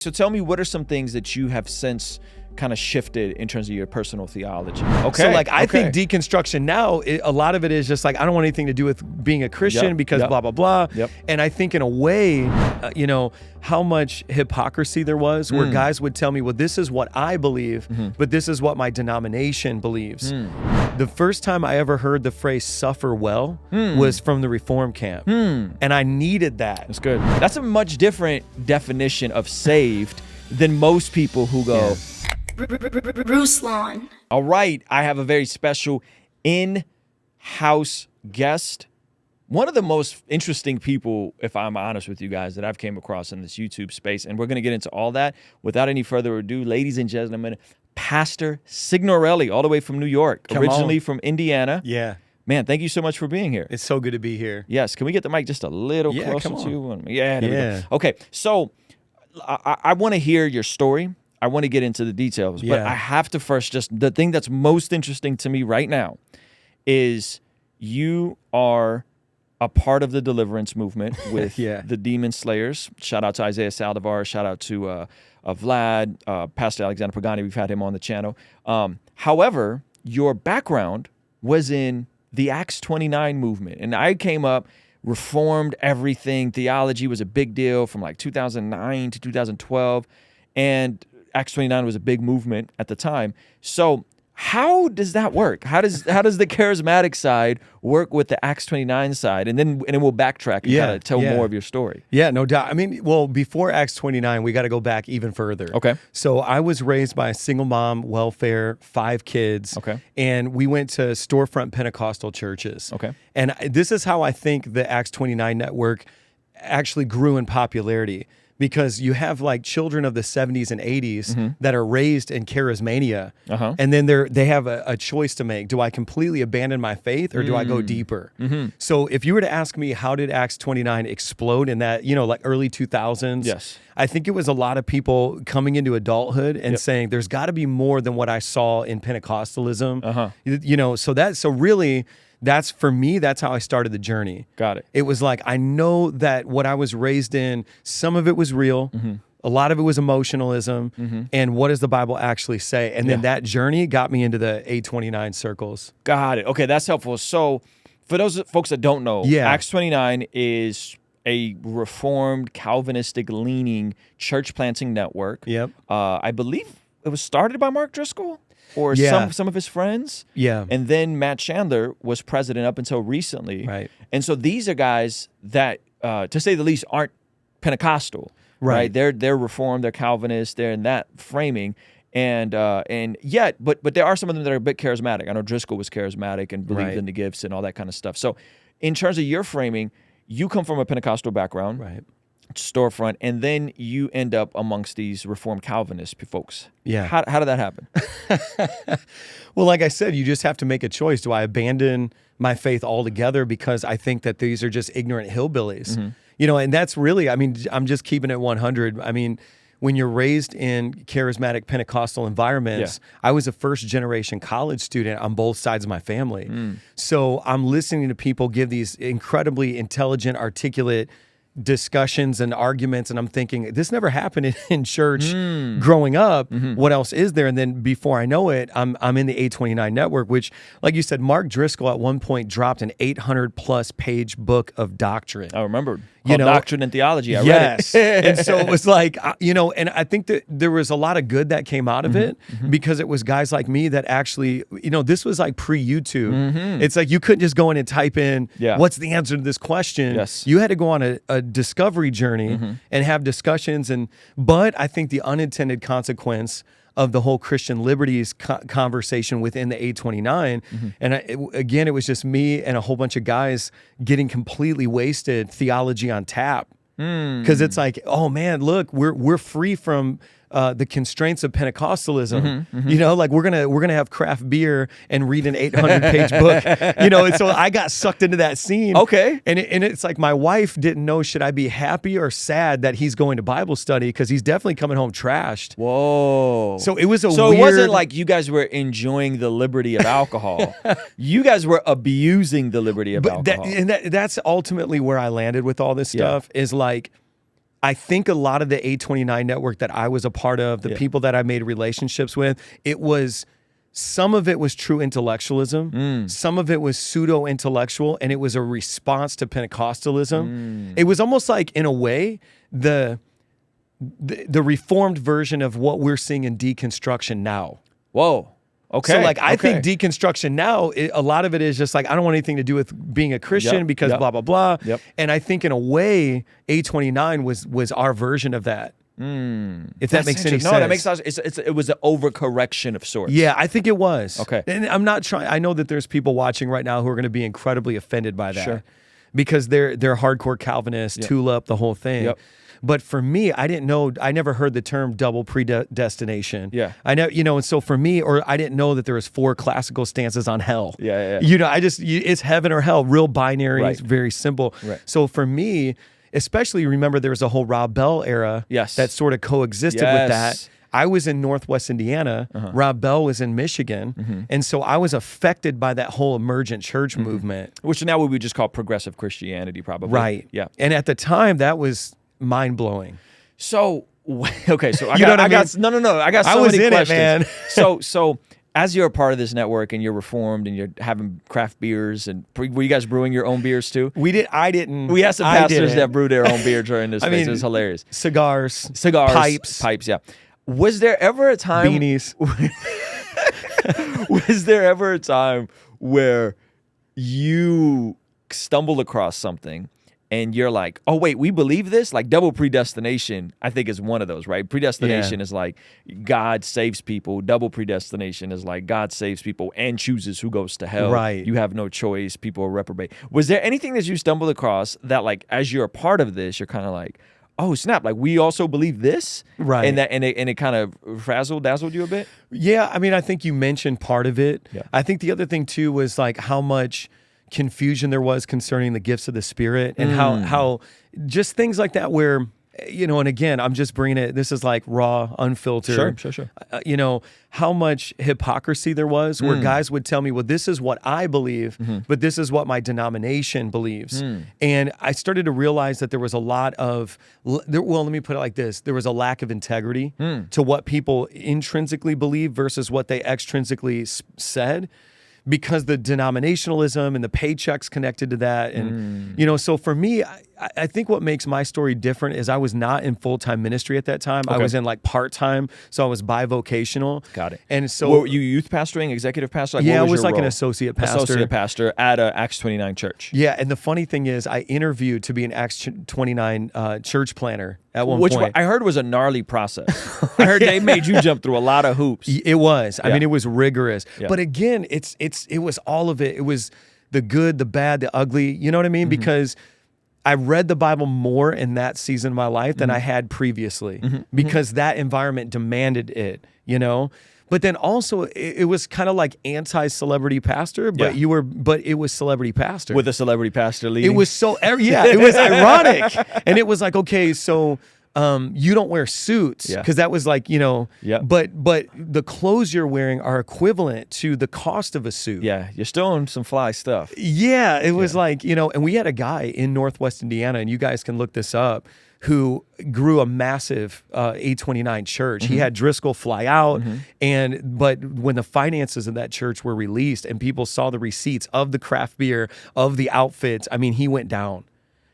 So tell me, what are some things that you have since kind of shifted in terms of your personal theology? Okay. So like, I think deconstruction now, a lot of it is just like, I don't want anything to do with being a Christian because blah, blah, blah. And I think in a way, you know, how much hypocrisy there was where guys would tell me, well, this is what I believe, but this is what my denomination believes. The first time I ever heard the phrase suffer well was from the Reform camp. And I needed that. That's good. That's a much different definition of saved than most people who go, Ruslan. All right, I have a very special in-house guest. One of the most interesting people, if I'm honest with you guys, that I've came across in this YouTube space. And we're going to get into all that. Without any further ado, ladies and gentlemen, Pastor Signorelli, all the way from New York, originally from Indiana. Yeah. Man, thank you so much for being here. It's so good to be here. Yes. Can we get the mic just a little closer to you? Yeah. There we go. Okay. So I want to hear your story. I want to get into the details, but I have to first the thing that's most interesting to me right now is you are a part of the deliverance movement with the Demon Slayers. Shout out to Isaiah Saldivar. Shout out to Vlad, Pastor Alexander Pagani. We've had him on the channel. However, your background was in the Acts 29 movement, and I came up, reformed everything. Theology was a big deal from like 2009 to 2012, and Acts 29 was a big movement at the time. So how does that work? How does the charismatic side work with the Acts 29 side? And then we'll backtrack and kind of tell more of your story. Yeah, no doubt. I mean, well, before Acts 29, we got to go back even further. Okay. So I was raised by a single mom, welfare, 5 kids. Okay. And we went to storefront Pentecostal churches. Okay. And this is how I think the Acts 29 network actually grew in popularity. Because you have like children of the 70s and 80s that are raised in charismania, and then they have a choice to make. Do I completely abandon my faith or do I go deeper? So if you were to ask me, how did Acts 29 explode in that, you know, like early 2000s? Yes. I think it was a lot of people coming into adulthood and saying, there's got to be more than what I saw in Pentecostalism. You know, so really, that's for me, that's how I started the journey. Got it. It was like, I know that what I was raised in, some of it was real, a lot of it was emotionalism, and what does the Bible actually say? And then that journey got me into the A29 circles. Got it. Okay, that's helpful. So for those folks that don't know, Acts 29 is a reformed, Calvinistic leaning church planting network. I believe it was started by Mark Driscoll. Or some of his friends. And then Matt Chandler was president up until recently. Right. And so these are guys that, to say the least, aren't Pentecostal. Right. They're Reformed, they're Calvinist, they're in that framing. And yet, but there are some of them that are a bit charismatic. I know Driscoll was charismatic and believed in the gifts and all that kind of stuff. So in terms of your framing, you come from a Pentecostal background. Right. Storefront, and then you end up amongst these Reformed Calvinist folks. Yeah. How did that happen? Well, like I said, you just have to make a choice. Do I abandon my faith altogether because I think that these are just ignorant hillbillies? You know, and that's really, I mean, I'm just keeping it 100. I mean, when you're raised in charismatic Pentecostal environments, I was a first-generation college student on both sides of my family. So I'm listening to people give these incredibly intelligent, articulate discussions and arguments, and I'm thinking, this never happened in church growing up. What else is there? And then before I know it, I'm in the A29 network, which, like you said, Mark Driscoll at one point dropped an 800+ page book of doctrine. I remember. Doctrine and Theology. I read it. And so it was like, you know, and I think that there was a lot of good that came out of it because it was guys like me that actually, you know, this was like pre-YouTube. It's like you couldn't just go in and type in, what's the answer to this question? You had to go on a discovery journey and have discussions. But I think the unintended consequence of the whole Christian liberties conversation within the A29. And again, it was just me and a whole bunch of guys getting completely wasted theology on tap. Because it's like, oh man, look, we're free from the constraints of Pentecostalism. You know, like we're gonna have craft beer and read an 800-page book. You know, and so I got sucked into that scene. Okay, and it's like my wife didn't know, should I be happy or sad that he's going to Bible study, because he's definitely coming home trashed. Whoa! So it was So it wasn't like you guys were enjoying the liberty of alcohol. You guys were abusing the liberty of alcohol. That's ultimately where I landed with all this stuff. Is like, I think a lot of the 829 network that I was a part of, the people that I made relationships with, some of it was true intellectualism. Some of it was pseudo-intellectual, and it was a response to Pentecostalism. It was almost like, in a way, the reformed version of what we're seeing in deconstruction now. Whoa. Okay. So, like, I think deconstruction now, a lot of it is just like, I don't want anything to do with being a Christian because blah, blah, blah. And I think, in a way, 829 was our version of that. If that makes any sense. No, that makes sense. It was an overcorrection of sorts. Yeah, I think it was. Okay. And I'm not trying. I know that there's people watching right now who are going to be incredibly offended by that. Sure. Because they're hardcore Calvinists, tulip, the whole thing. But for me, I didn't know. I never heard the term double predestination. Yeah. I know, and so for me, I didn't know that there was 4 classical stances on hell. Yeah. It's heaven or hell, real binary. It's very simple. Right. So for me, especially, remember there was a whole Rob Bell era. That sort of coexisted with that. I was in Northwest Indiana. Rob Bell was in Michigan. And so I was affected by that whole emergent church movement. Which now we would just call progressive Christianity, probably. Right. Yeah. And at the time, that was mind-blowing. So, okay. So I got so many questions. So as you're a part of this network and you're reformed and you're having craft beers, and were you guys brewing your own beers too? We did. I didn't. We had some pastors that brewed their own beer during this phase. It was hilarious. Cigars, pipes. Yeah. Was there ever a time? Beanies. Was there ever a time where you stumbled across something and you're like, oh, wait, we believe this? Like double predestination, I think, is one of those, right? Predestination is like God saves people. Double predestination is like God saves people and chooses who goes to hell. Right. You have no choice. People are reprobate. Was there anything that you stumbled across that, like, as you're a part of this, you're kind of like, oh, snap, like we also believe this? Right. And it kind of dazzled you a bit? Yeah, I mean, I think you mentioned part of it. Yeah. I think the other thing, too, was like how much confusion there was concerning the gifts of the Spirit, and how just things like that where, and again, I'm just bringing it, this is like raw, unfiltered. Sure. How much hypocrisy there was where guys would tell me, well, this is what I believe, but this is what my denomination believes. And I started to realize that there was a lot of, well, let me put it like this. There was a lack of integrity to what people intrinsically believe versus what they extrinsically said, because the denominationalism and the paychecks connected to that. And, so for me, I think what makes my story different is I was not in full-time ministry at that time. I was in like part-time, so I was bivocational. Got it. And so... were you youth pastoring, executive pastor? Like, I was was like role? An associate pastor. Associate pastor at a Acts 29 church. Yeah, and the funny thing is I interviewed to be an Acts 29 church planner at one point. Which I heard was a gnarly process. I heard they made you jump through a lot of hoops. It was. I mean, it was rigorous. Yeah. But again, it was all of it. It was the good, the bad, the ugly. You know what I mean? Because I read the Bible more in that season of my life than I had previously, because that environment demanded it, But then also it was kind of like anti-celebrity pastor, but it was celebrity pastor. With a celebrity pastor leading. It was so, it was ironic. And it was like, okay, so you don't wear suits, because that was like, but the clothes you're wearing are equivalent to the cost of a suit. Yeah, you're still on some fly stuff. Yeah, it was like, and we had a guy in Northwest Indiana, and you guys can look this up, who grew a massive 829 church. He had Driscoll fly out, but when the finances of that church were released and people saw the receipts of the craft beer, of the outfits, I mean, he went down.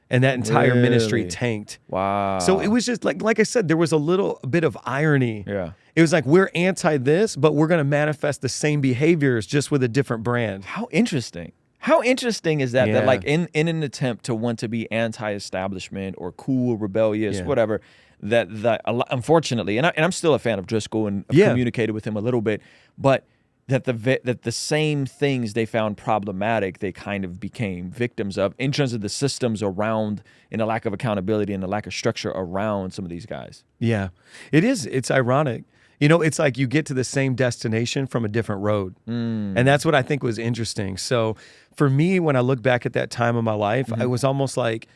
And that entire ministry tanked. Wow. So it was just like I said, there was a little bit of irony. Yeah. It was like, we're anti this, but we're going to manifest the same behaviors just with a different brand. How interesting. How interesting is that? Yeah. That like in an attempt to want to be anti-establishment or cool, rebellious, whatever, that unfortunately, and I'm still a fan of Driscoll and I've communicated with him a little bit, but that the same things they found problematic, they kind of became victims of in terms of the systems around, and the lack of accountability and the lack of structure around some of these guys. Yeah, it is. It's ironic. It's like you get to the same destination from a different road. And that's what I think was interesting. So for me, when I look back at that time of my life, I was almost like,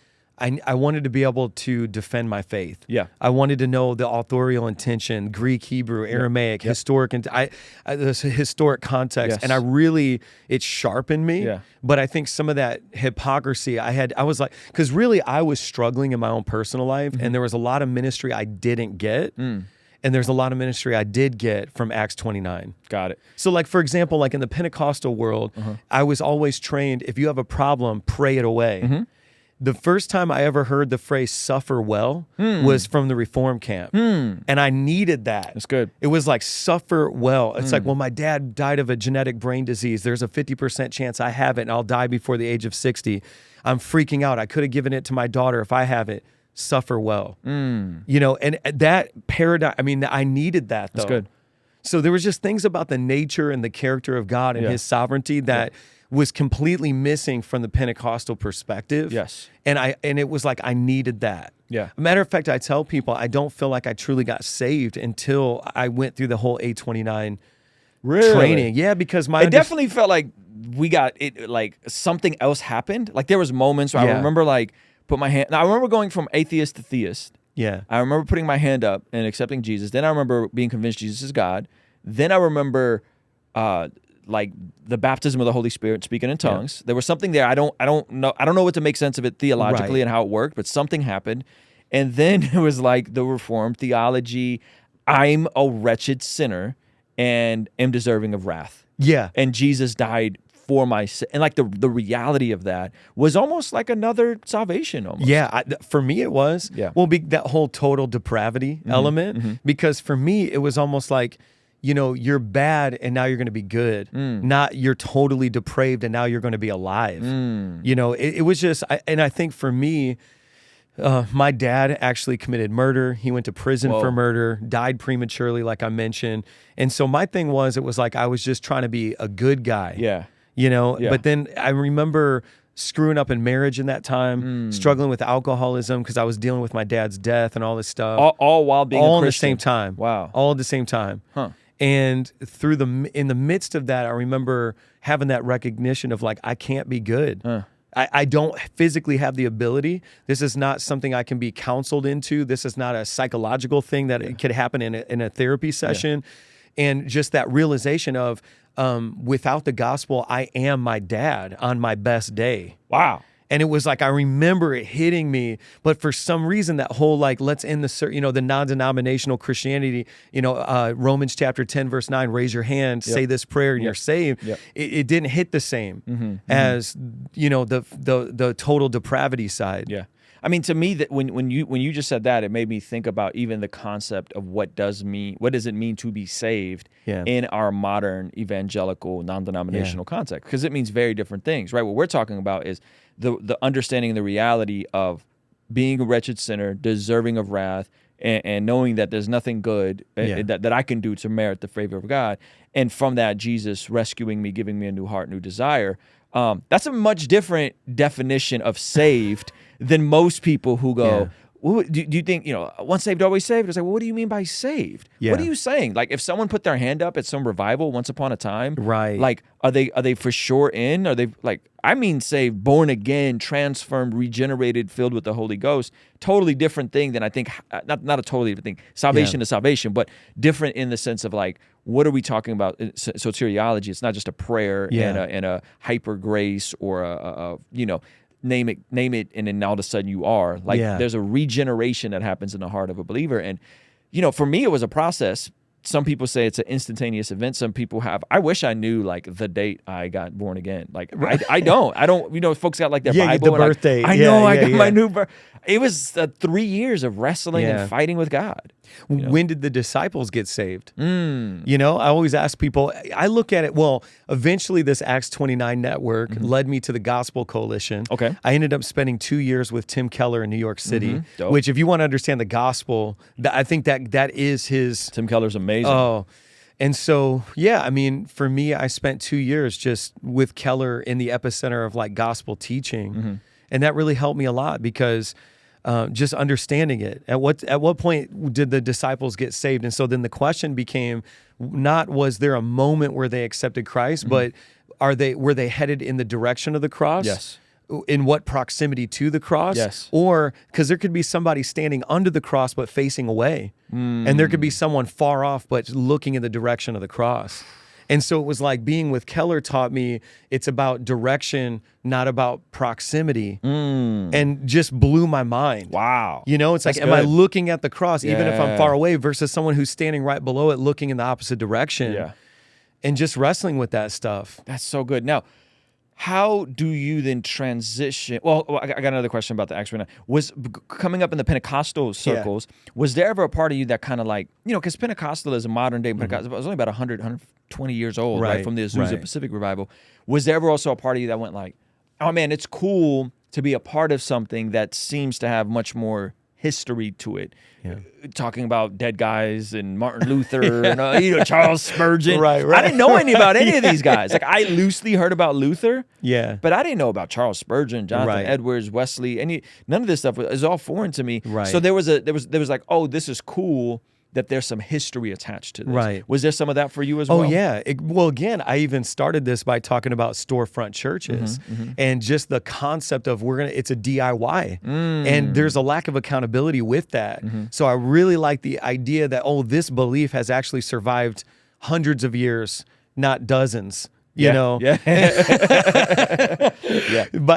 I wanted to be able to defend my faith. Yeah. I wanted to know the authorial intention, Greek, Hebrew, Aramaic, historic, and this historic context. Yes. And it sharpened me. Yeah. But I think some of that hypocrisy I was like, because really I was struggling in my own personal life, and there was a lot of ministry I didn't get. And there's a lot of ministry I did get from Acts 29. Got it. So like, for example, like in the Pentecostal world, I was always trained, if you have a problem, pray it away. The first time I ever heard the phrase suffer well was from the Reform camp. And I needed that. That's good. It was like, suffer well. It's like, well, my dad died of a genetic brain disease. There's a 50% chance I have it and I'll die before the age of 60. I'm freaking out. I could have given it to my daughter if I have it. Suffer well. You know, and that paradigm, I mean, I needed that though. That's good. So there was just things about the nature and the character of God and his sovereignty that was completely missing from the Pentecostal perspective. Yes. And it was like, I needed that. Yeah. Matter of fact, I tell people, I don't feel like I truly got saved until I went through the whole A29 training. Yeah, because it definitely felt like we got it, like something else happened. Like there was moments where I remember like put my hand. Now I remember going from atheist to theist. Yeah. I remember putting my hand up and accepting Jesus. Then I remember being convinced Jesus is God. Then I remember like the baptism of the Holy Spirit, speaking in tongues. There was something there. I don't know what to make sense of it theologically and how it worked, but something happened. And then it was like the Reformed theology. I'm a wretched sinner and am deserving of wrath. Yeah. And Jesus died for my sin. And like the reality of that was almost like another salvation almost. Yeah, for me it was. Yeah. Well, that whole total depravity element, because for me it was almost like, you know, you're bad and now you're going to be good. Not you're totally depraved and now you're going to be alive. You know, it was just, and I think for me, my dad actually committed murder. He went to prison for murder, died prematurely, like I mentioned. And so my thing was, it was like I was just trying to be a good guy. Yeah. You know, but then I remember screwing up in marriage in that time, struggling with alcoholism because I was dealing with my dad's death and all this stuff. All while being all a Christian. At the same time. Wow. All at the same time. Huh. And in the midst of that, I remember having that recognition of like, I can't be good. I don't physically have the ability. This is not something I can be counseled into. This is not a psychological thing that it could happen in a therapy session. And just that realization of, without the gospel, I am my dad on my best day. Wow. And it was like, I remember it hitting me, but for some reason that whole, like, let's end the non-denominational Christianity, Romans chapter 10, verse 9, raise your hand, say this prayer and you're saved. It didn't hit the same as, the total depravity side. Yeah. I mean, to me, that when you just said that, it made me think about even the concept of what does it mean to be saved in our modern evangelical non-denominational context, because it means very different things, right? What we're talking about is the understanding and the reality of being a wretched sinner, deserving of wrath, and knowing that there's nothing good that I can do to merit the favor of God, and from that, Jesus rescuing me, giving me a new heart, new desire. That's a much different definition of saved than most people who go, well, do you think, once saved, always saved? It's like, well, what do you mean by saved? Yeah. What are you saying? Like, if someone put their hand up at some revival once upon a time, right? Like, are they for sure in? Are they like, I mean, saved, born again, transformed, regenerated, filled with the Holy Ghost? Totally different thing than I think, not a totally different thing. Salvation is salvation, but different in the sense of like, what are we talking about? Soteriology. It's not just a prayer and a hyper grace or a name it, and then all of a sudden you are. Like, there's a regeneration that happens in the heart of a believer. And, for me, it was a process. Some people say it's an instantaneous event. Some people I wish I knew like the date I got born again. Like, I don't, folks got like their Bible. The birth date. I know, I got my new birth. It was 3 years of wrestling and fighting with God. When did the disciples get saved? I always ask people, I look at it, well, eventually this Acts 29 network led me to the Gospel Coalition. Okay. I ended up spending 2 years with Tim Keller in New York City, which if you want to understand the gospel, I think that is his... Tim Keller's amazing. Oh, and so, for me, I spent 2 years just with Keller in the epicenter of like gospel teaching. And that really helped me a lot because just understanding it. At what point did the disciples get saved? And so then the question became not was there a moment where they accepted Christ, but were they headed in the direction of the cross? Yes. in what proximity to the cross, yes, or because there could be somebody standing under the cross but facing away, and there could be someone far off but looking in the direction of the cross. And so it was like being with Keller taught me it's about direction, not about proximity, and just blew my mind. Wow. You know, it's That's like, am I looking at the cross even if I'm far away versus someone who's standing right below it looking in the opposite direction? Yeah. And just wrestling with that stuff. That's so good. Now, how do you then transition? Well, I got another question about the Acts 29. Was coming up in the Pentecostal circles, was there ever a part of you that kind of like, you know, because Pentecostalism, modern day Pentecostal, was only about 120 years old, right, from the Azusa Pacific revival. Was there ever also a part of you that went like, oh man, it's cool to be a part of something that seems to have much more history to it? Talking about dead guys and Martin Luther and you know, Charles Spurgeon. Right. I didn't know about any of these guys. Like I loosely heard about Luther, but I didn't know about Charles Spurgeon, Jonathan Edwards, Wesley. None of this stuff is all foreign to me. Right. So there was like, oh, this is cool that there's some history attached to this. Right. Was there some of that for you as well? Oh, yeah. Well, again, I even started this by talking about storefront churches and just the concept of it's a DIY. And there's a lack of accountability with that. So I really like the idea that, this belief has actually survived hundreds of years, not dozens. You know, but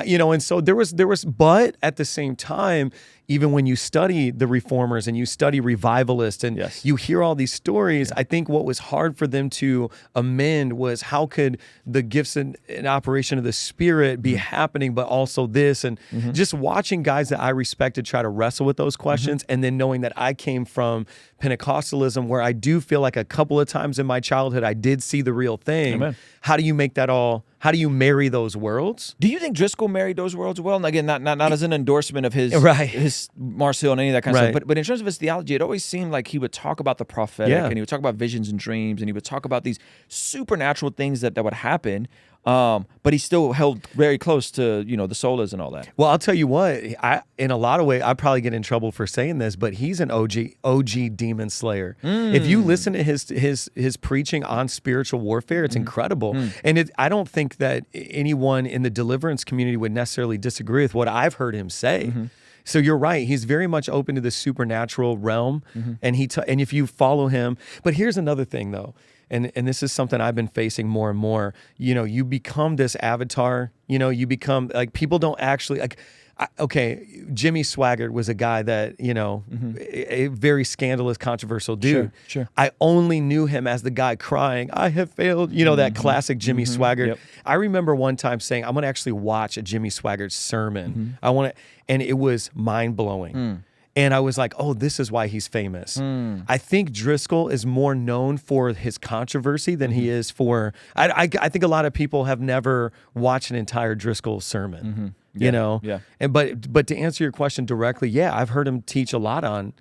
and so there was, but at the same time, even when you study the reformers and you study revivalists and you hear all these stories, I think what was hard for them to amend was how could the gifts and operation of the Spirit be happening, but also this, and just watching guys that I respected try to wrestle with those questions, and then knowing that I came from Pentecostalism, where I do feel like a couple of times in my childhood I did see the real thing. Amen. How do you make that all? How do you marry those worlds? Do you think Driscoll married those worlds well? And again, not as an endorsement of his Mars Hill and any of that kind of stuff, but in terms of his theology, it always seemed like he would talk about the prophetic and he would talk about visions and dreams, and he would talk about these supernatural things that would happen. But he still held very close to, the solas and all that. Well, I'll tell you what, in a lot of ways, I probably get in trouble for saying this, but he's an OG demon slayer. If you listen to his preaching on spiritual warfare, it's incredible. And I don't think that anyone in the deliverance community would necessarily disagree with what I've heard him say. So you're right. He's very much open to the supernatural realm, and and if you follow him. But here's another thing, though. And this is something I've been facing more and more. You become this avatar. You become like, people don't actually like. Jimmy Swaggart was a guy that a very scandalous, controversial dude. Sure. I only knew him as the guy crying, "I have failed." That classic Jimmy Swaggart. Yep. I remember one time saying, "I'm going to actually watch a Jimmy Swaggart sermon. And it was mind blowing. And I was like, oh, this is why he's famous. I think Driscoll is more known for his controversy than he is for... I think a lot of people have never watched an entire Driscoll sermon. But to answer your question directly, I've heard him teach a lot on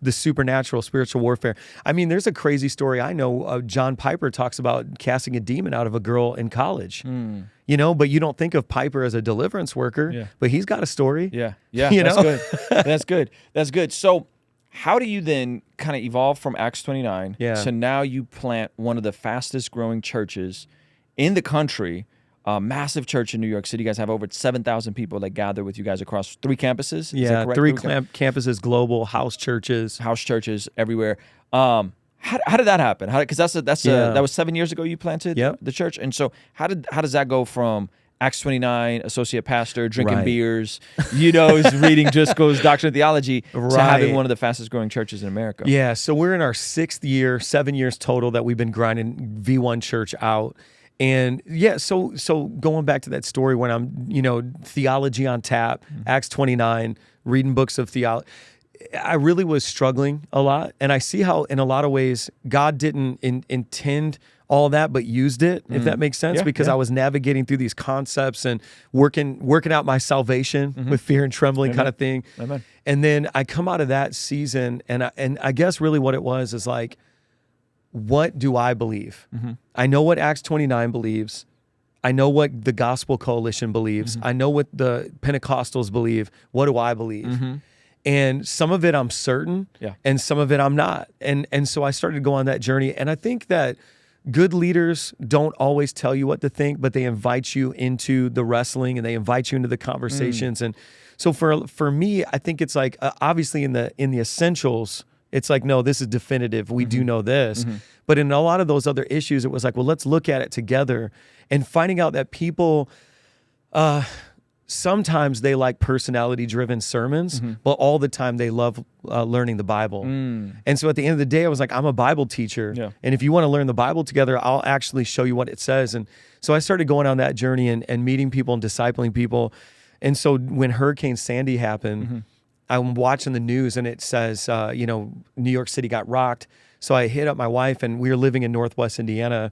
the supernatural, spiritual warfare. I mean, there's a crazy story I know. John Piper talks about casting a demon out of a girl in college. But you don't think of Piper as a deliverance worker, but he's got a story. That's good. That's good. So how do you then kind of evolve from Acts 29 to now you plant one of the fastest growing churches in the country, a massive church in New York City? You guys have over 7,000 people that gather with you guys across 3 campuses. Is that correct? 3 campuses, global house churches everywhere. How did that happen? Because that was 7 years ago you planted the church, and so how does that go from Acts 29, associate pastor, drinking beers, reading Driscoll's Doctrine of Theology, to having one of the fastest growing churches in America? Yeah, so we're in our 6th year, 7 years total that we've been grinding V1 Church out. And so going back to that story when I'm, theology on tap, Acts 29, reading books of theology, I really was struggling a lot. And I see how in a lot of ways God didn't intend all that, but used it, if that makes sense, because I was navigating through these concepts and working out my salvation with fear and trembling kind of thing. Amen. And then I come out of that season, and I guess really what it was is like, what do I believe? I know what Acts 29 believes. I know what the Gospel Coalition believes. I know what the Pentecostals believe. What do I believe? And some of it I'm certain, and some of it I'm not. And so I started to go on that journey. And I think that good leaders don't always tell you what to think, but they invite you into the wrestling and they invite you into the conversations. And so for me, I think it's like, obviously in the essentials, it's like, no, this is definitive. We do know this. But in a lot of those other issues, it was like, well, let's look at it together, and finding out that people, sometimes they like personality-driven sermons, but all the time they love learning the Bible. And so at the end of the day, I was like, I'm a Bible teacher. Yeah. And if you want to learn the Bible together, I'll actually show you what it says. And so I started going on that journey and meeting people and discipling people. And so when Hurricane Sandy happened, I'm watching the news and it says, New York City got rocked. So I hit up my wife, and we were living in Northwest Indiana.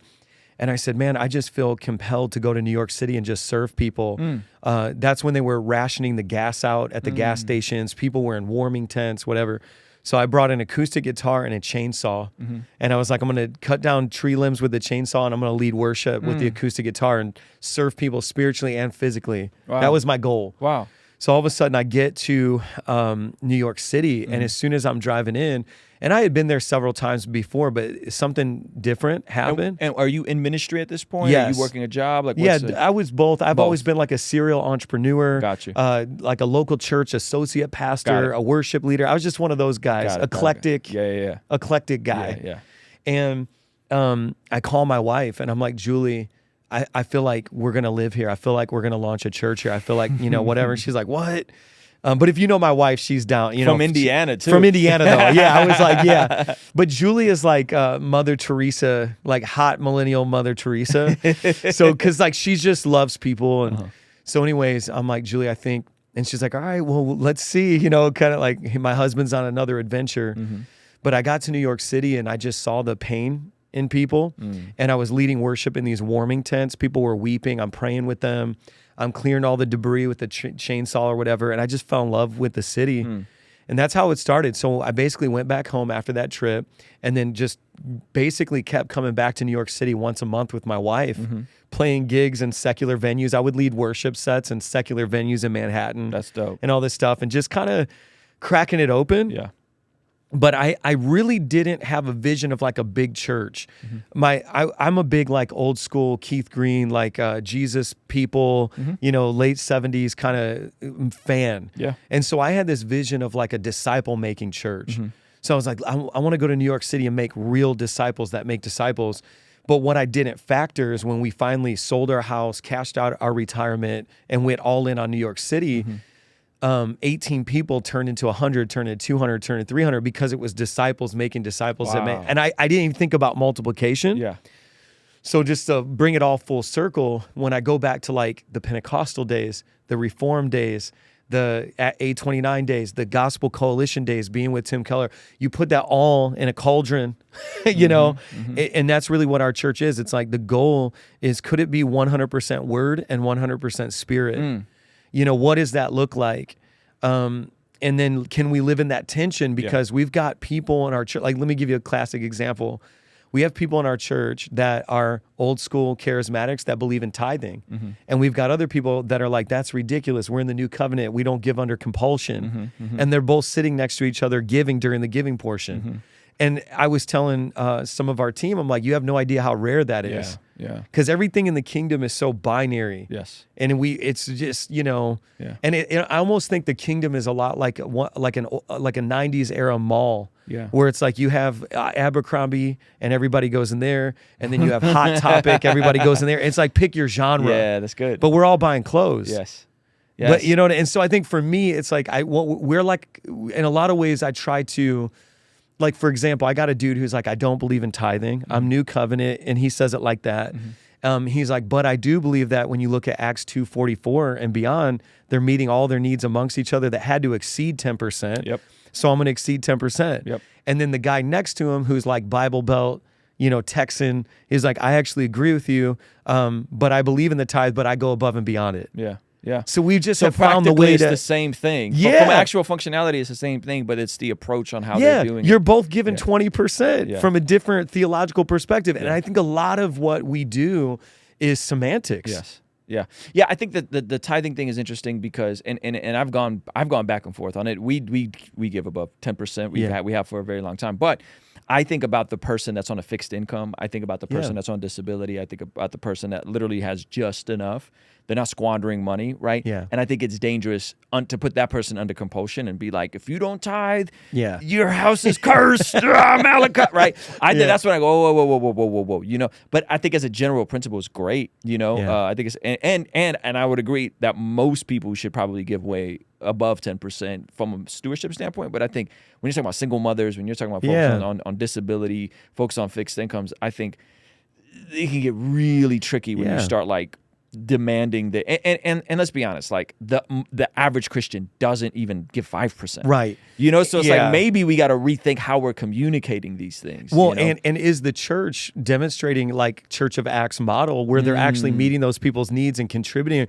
And I said, man, I just feel compelled to go to New York City and just serve people. That's when they were rationing the gas out at the gas stations. People were in warming tents, whatever. So I brought an acoustic guitar and a chainsaw. And I was like, I'm going to cut down tree limbs with the chainsaw, and I'm going to lead worship with the acoustic guitar and serve people spiritually and physically. Wow. That was my goal. Wow. So all of a sudden I get to New York City, and as soon as I'm driving in, and I had been there several times before, but something different happened. And are you in ministry at this point? Yes. Are you working a job? Like, I was both. I've always been like a serial entrepreneur. Got you. Like a local church associate pastor, a worship leader. I was just one of those guys, eclectic. Eclectic guy. Yeah. And I call my wife, and I'm like, Julie, I feel like we're going to live here. I feel like we're going to launch a church here. I feel like, whatever. She's like, what? But if you know my wife, she's down, from Indiana too. From Indiana though. Yeah. I was like, yeah. But Julie is like Mother Teresa, like hot millennial Mother Teresa. So, cause like she just loves people. And so anyways, I'm like, Julie, I think, and she's like, all right, well, let's see, kind of like my husband's on another adventure. But I got to New York City and I just saw the pain in people. And I was leading worship in these warming tents. People were weeping. I'm praying with them. I'm clearing all the debris with the chainsaw or whatever. And I just fell in love with the city. And that's how it started. So I basically went back home after that trip, and then just basically kept coming back to New York City once a month with my wife, playing gigs in secular venues. I would lead worship sets in secular venues in Manhattan. That's dope. And all this stuff, and just kind of cracking it open. Yeah. But I really didn't have a vision of like a big church. I'm a big like old school Keith Green, like Jesus people, late 70s kind of fan. Yeah. And so I had this vision of like a disciple making church. So I was like, I want to go to New York City and make real disciples that make disciples. But what I didn't factor is when we finally sold our house, cashed out our retirement, and went all in on New York City, 18 people turned into 100, turned into 200, turned into 300 because it was disciples making disciples. Wow. And I didn't even think about multiplication. Yeah. So just to bring it all full circle, when I go back to like the Pentecostal days, the Reform days, the A29 days, the Gospel Coalition days, being with Tim Keller, you put that all in a cauldron, and that's really what our church is. It's like the goal is, could it be 100% word and 100% spirit? What does that look like? And then can we live in that tension? Because we've got people in our church, like, let me give you a classic example. We have people in our church that are old school charismatics that believe in tithing. And we've got other people that are like, that's ridiculous. We're in the new covenant. We don't give under compulsion. And they're both sitting next to each other, giving during the giving portion. And I was telling some of our team, I'm like, you have no idea how rare that is. Yeah. Because everything in the kingdom is so binary. Yes. And it's just, and I almost think the kingdom is a lot like a 90s era mall. Yeah. Where it's like you have Abercrombie and everybody goes in there, and then you have Hot Topic, everybody goes in there. It's like, pick your genre. Yeah, that's good. But we're all buying clothes. Yes. But and so I think for me, it's like we're like, in a lot of ways, I try to, like, for example, I got a dude who's like, I don't believe in tithing. I'm new covenant, and he says it like that. He's like, but I do believe that when you look at Acts 2:44 and beyond, they're meeting all their needs amongst each other that had to exceed 10%. Yep. So I'm going to exceed 10%. Yep. And then the guy next to him, who's like Bible Belt, Texan, is like, I actually agree with you, but I believe in the tithe, but I go above and beyond it. Yeah. Yeah. So we just have found the way it's to, the same thing. Yeah. From actual functionality, it's the same thing, but it's the approach on how they're doing it. You're both given 20% from a different theological perspective. And I think a lot of what we do is semantics. Yes. Yeah. I think that the tithing thing is interesting because, and I've gone back and forth on it. We give above 10%. We have for a very long time, but I think about the person that's on a fixed income. I think about the person that's on disability. I think about the person that literally has just enough. They're not squandering money, right? Yeah. And I think it's dangerous to put that person under compulsion and be like, if you don't tithe, yeah, your house is cursed, Malachi, right? I think that's when I go, whoa, you know. But I think as a general principle, it's great, you know. I think it's and I would agree that most people should probably give away above 10% from a stewardship standpoint. But I think when you're talking about single mothers, when you're talking about folks on disability, folks on fixed incomes, I think it can get really tricky when you start like demanding the and let's be honest, like the average Christian doesn't even give 5%, right? You know, so it's like maybe we got to rethink how we're communicating these things. Well, you know? and is the church demonstrating like Church of Acts model where they're actually meeting those people's needs and contributing?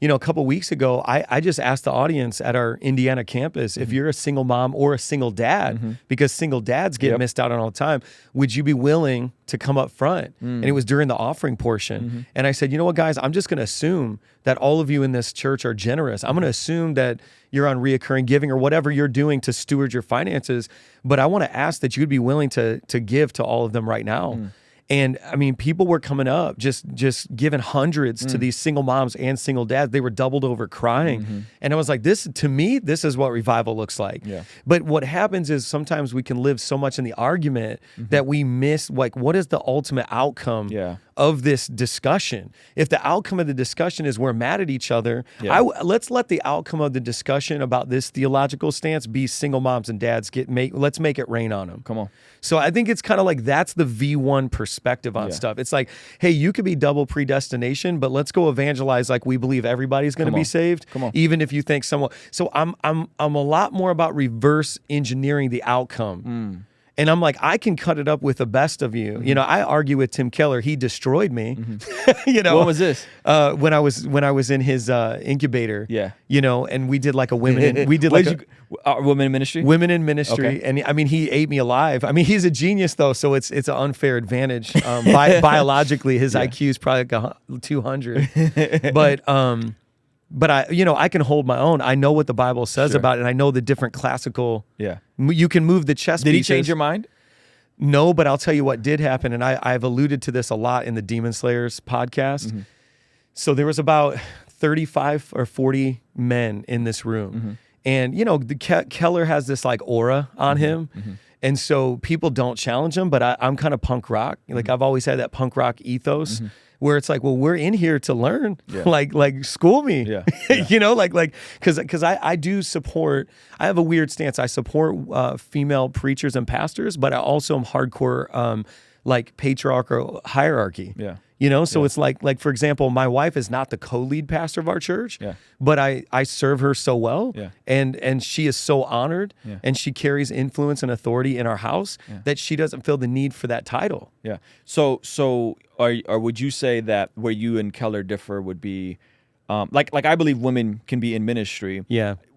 You know, a couple of weeks ago, I just asked the audience at our Indiana campus, if you're a single mom or a single dad, because single dads get missed out on all the time, would you be willing to come up front? And it was during the offering portion. And I said, you know what, guys, I'm just going to assume that all of you in this church are generous. I'm going to assume that you're on reoccurring giving or whatever you're doing to steward your finances. But I want to ask that you'd be willing to give to all of them right now. And I mean, people were coming up, just giving hundreds to these single moms and single dads. They were doubled over crying. And I was like, to me, this is what revival looks like. Yeah. But what happens is sometimes we can live so much in the argument that we miss, like, what is the ultimate outcome of this discussion? If the outcome of the discussion is we're mad at each other, let's let the outcome of the discussion about this theological stance be single moms and dads let's make it rain on them. Come on. So I think it's kind of like that's the V1 perspective on stuff. It's like, hey, you could be double predestination, but let's go evangelize like we believe everybody's going to be saved, even if you think someone. So I'm a lot more about reverse engineering the outcome. And I'm like, I can cut it up with the best of you. You know, I argue with Tim Keller. He destroyed me. You know, what was this? When I was in his incubator. Yeah. You know, and we did like a women. We did like women in ministry. Women in ministry, and I mean, he ate me alive. I mean, he's a genius though, so it's an unfair advantage. Biologically, his IQ is probably like 200. But I can hold my own. I know what the Bible says about it, and I know the different classical. Yeah. You can move the chess pieces. Did he change your mind? No, but I'll tell you what did happen, and I've alluded to this a lot in the Demon Slayers podcast. So there was about 35 or 40 men in this room. And, you know, Keller has this like aura on him. And so people don't challenge him, but I'm kind of punk rock. Like I've always had that punk rock ethos. Where it's like, well, we're in here to learn, like school me, you know, because I do support. I have a weird stance. I support female preachers and pastors, but I also am hardcore like patriarchal hierarchy. Yeah. You know, so it's like for example, my wife is not the co-lead pastor of our church, but I serve her so well, and she is so honored, and she carries influence and authority in our house that she doesn't feel the need for that title. Yeah. So or would you say that where you and Keller differ would be, like I believe women can be in ministry,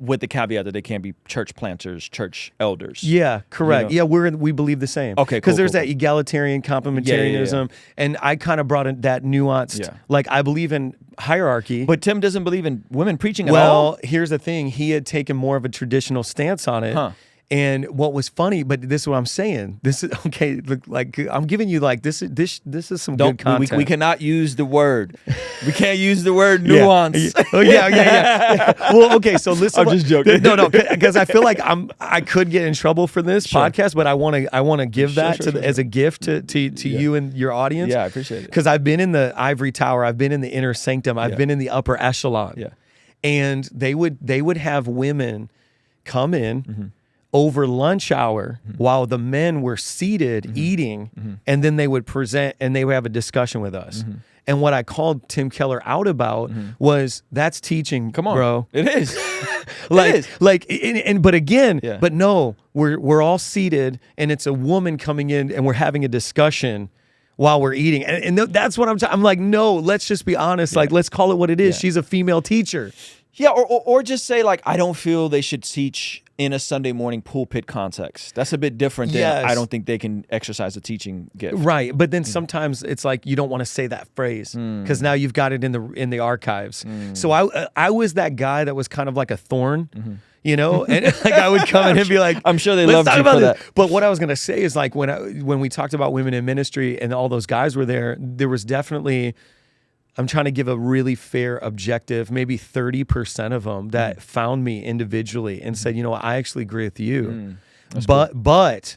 with the caveat that they can't be church planters, church elders. Yeah, correct. You know? We believe the same. Okay, because there's that egalitarian complementarianism, and I kind of brought in that nuanced. Like I believe in hierarchy, but Tim doesn't believe in women preaching at all. Well, here's the thing: he had taken more of a traditional stance on it. And what was funny, but this is what I'm saying. This is okay. Look, like I'm giving you like this is some good content. We cannot use the word. We can't use the word nuance. Yeah. Well, okay. So listen. I'm just joking. No, because I feel like I could get in trouble for this podcast, but I want to give that as a gift to you and your audience. Yeah, I appreciate it. Because I've been in the ivory tower. I've been in the inner sanctum. I've been in the upper echelon. Yeah. And they would have women come in. Over lunch hour while the men were seated eating, and then they would present and they would have a discussion with us. And what I called Tim Keller out about was that's teaching. Come on, bro. It is. But again, but no, we're all seated and it's a woman coming in and we're having a discussion while we're eating. And that's what I'm like, no, let's just be honest. Like, let's call it what it is. She's a female teacher. Yeah, or just say like, I don't feel they should teach in a Sunday morning pulpit context. That's a bit different than I don't think they can exercise a teaching gift. Right. But then sometimes it's like you don't want to say that phrase because now you've got it in the archives. So I was that guy that was kind of like a thorn. You know, and like I would come in and be like, I'm sure they loved you for that. But what I was going to say is like when we talked about women in ministry and all those guys were there was definitely, I'm trying to give a really fair objective, maybe 30% of them that found me individually and said, you know, I actually agree with you. But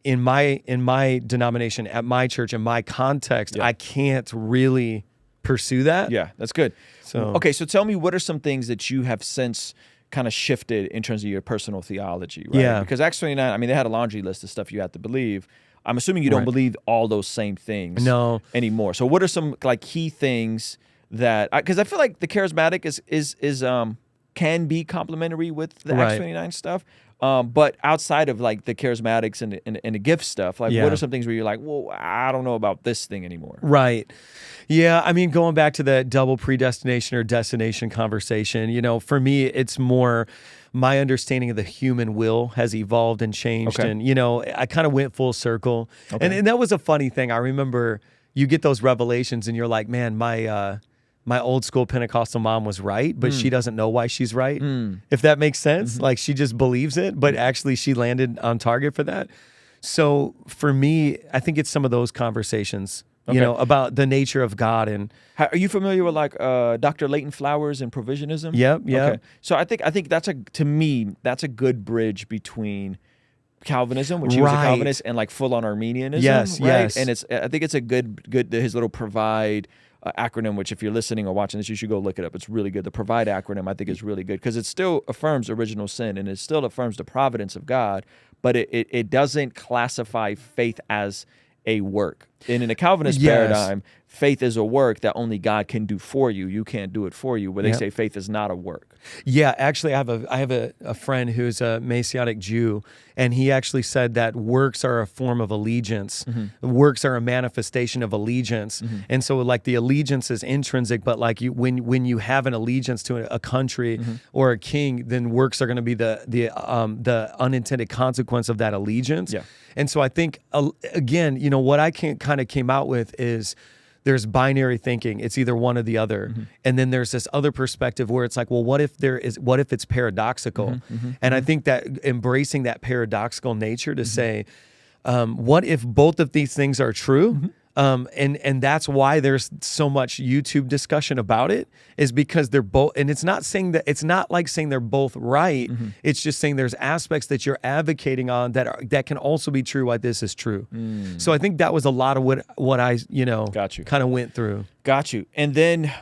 in my denomination, at my church, in my context, I can't really pursue that. Yeah, that's good. So okay, so tell me, what are some things that you have since kind of shifted in terms of your personal theology, right? Yeah. Because Acts 29, I mean, they had a laundry list of stuff you had to believe. I'm assuming you don't believe all those same things anymore. So what are some like key things that, because I feel like the charismatic is can be complementary with the Acts 29 stuff. But outside of like the charismatics and the gift stuff, like what are some things where you're like, well, I don't know about this thing anymore? Right. Yeah. I mean, going back to that double predestination or destination conversation, you know, for me, it's more my understanding of the human will has evolved and changed. And, you know, I kind of went full circle. And that was a funny thing. I remember you get those revelations and you're like, man, my old school Pentecostal mom was right, but she doesn't know why she's right. If that makes sense. Like she just believes it, but actually she landed on target for that. So for me, I think it's some of those conversations, you know, about the nature of God. And are you familiar with like Dr. Leighton Flowers and provisionism? Yep. Okay. So I think that's to me, that's a good bridge between Calvinism, which he was a Calvinist, and like full on Armenianism. Yes. And I think it's a good his little provide acronym, which if you're listening or watching this, you should go look it up. It's really good. The provide acronym I think is really good because it still affirms original sin and it still affirms the providence of God, but it doesn't classify faith as a work. And in a Calvinist paradigm, faith is a work that only God can do for you. You can't do it for you, where they say faith is not a work. Yeah, actually, I have a friend who's a Messianic Jew, and he actually said that works are a form of allegiance. Works are a manifestation of allegiance. And so like the allegiance is intrinsic, but like when you have an allegiance to a country or a king, then works are going to be the unintended consequence of that allegiance. Yeah. And so I think, again, you know, what I kind of came out with is there's binary thinking. It's either one or the other. And then there's this other perspective where it's like, well, what if it's paradoxical? And I think that embracing that paradoxical nature to say, what if both of these things are true? And that's why there's so much YouTube discussion about it, is because they're both, and it's not like saying they're both right. It's just saying there's aspects that you're advocating on that can also be true why this is true. So I think that was a lot of what I, you know, kind of went through. Got you. And then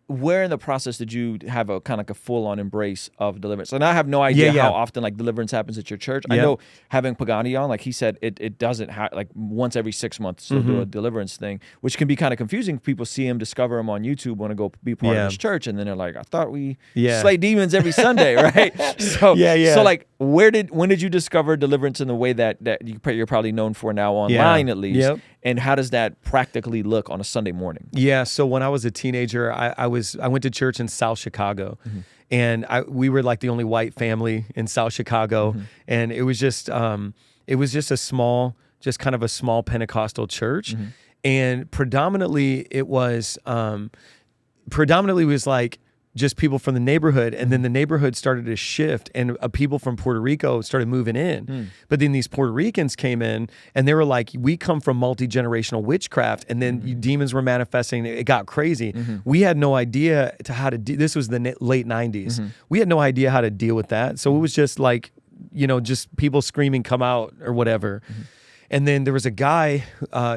where in the process did you have a kind of like a full-on embrace of deliverance? And I have no idea how often like deliverance happens at your church. I know having Pagani on, like he said, it doesn't like once every 6 months they'll do a deliverance thing, which can be kind of confusing. People see him, discover him on YouTube, want to go be part of his church, and then they're like, I thought we slay demons every Sunday, right? So so like when did you discover deliverance in the way that you're probably known for now online at least? And how does that practically look on a Sunday morning? Yeah, so when I was a teenager, I went to church in South Chicago, and we were like the only white family in South Chicago, and it was just a small Pentecostal church, and predominantly it was like just people from the neighborhood, and then the neighborhood started to shift, and people from Puerto Rico started moving in. But then these Puerto Ricans came in, and they were like, we come from multi-generational witchcraft, and then demons were manifesting. It got crazy. We had no idea how to do. This was the late 90s. We had no idea how to deal with that. So it was just like, you know, just people screaming, come out, or whatever. And then there was a guy